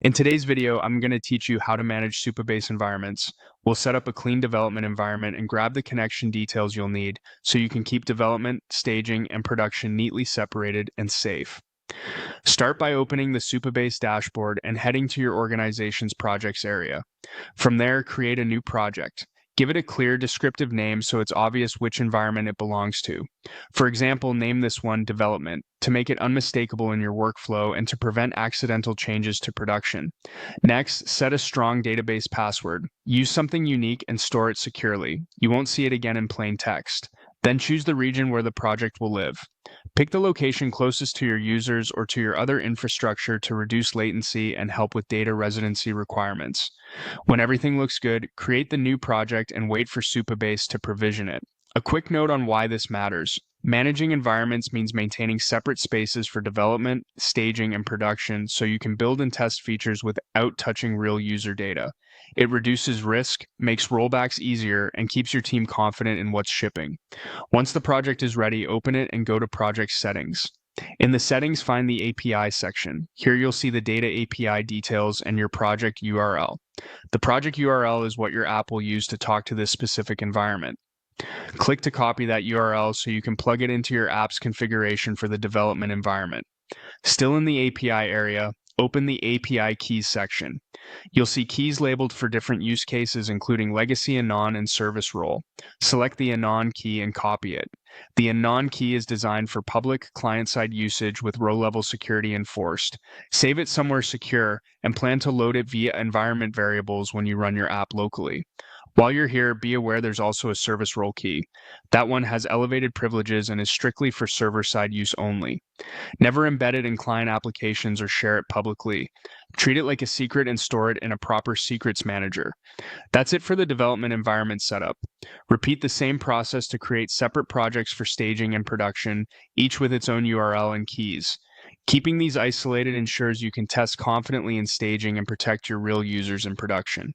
In today's video, I'm going to teach you how to manage Supabase environments. We'll set up a clean development environment and grab the connection details you'll need so you can keep development, staging, and production neatly separated and safe. Start by opening the Supabase dashboard and heading to your organization's projects area. From there, create a new project. Give it a clear, descriptive name so it's obvious which environment it belongs to. For example, name this one Development to make it unmistakable in your workflow and to prevent accidental changes to production. Next, set a strong database password. Use something unique and store it securely. You won't see it again in plain text. Then choose the region where the project will live. Pick the location closest to your users or to your other infrastructure to reduce latency and help with data residency requirements. When everything looks good, create the new project and wait for Supabase to provision it. A quick note on why this matters. Managing environments means maintaining separate spaces for development, staging, and production so you can build and test features without touching real user data. It reduces risk, makes rollbacks easier, and keeps your team confident in what's shipping. Once the project is ready, open it and go to Project Settings. In the settings, find the API section. Here you'll see the data API details and your project URL. The project URL is what your app will use to talk to this specific environment. Click to copy that URL so you can plug it into your app's configuration for the development environment. Still in the API area, open the API keys section. You'll see keys labeled for different use cases, including legacy anon and service role. Select the anon key and copy it. The anon key is designed for public client-side usage with row-level security enforced. Save it somewhere secure and plan to load it via environment variables when you run your app locally. While you're here, be aware there's also a service role key. That one has elevated privileges and is strictly for server-side use only. Never embed it in client applications or share it publicly. Treat it like a secret and store it in a proper secrets manager. That's it for the development environment setup. Repeat the same process to create separate projects for staging and production, each with its own URL and keys. Keeping these isolated ensures you can test confidently in staging and protect your real users in production.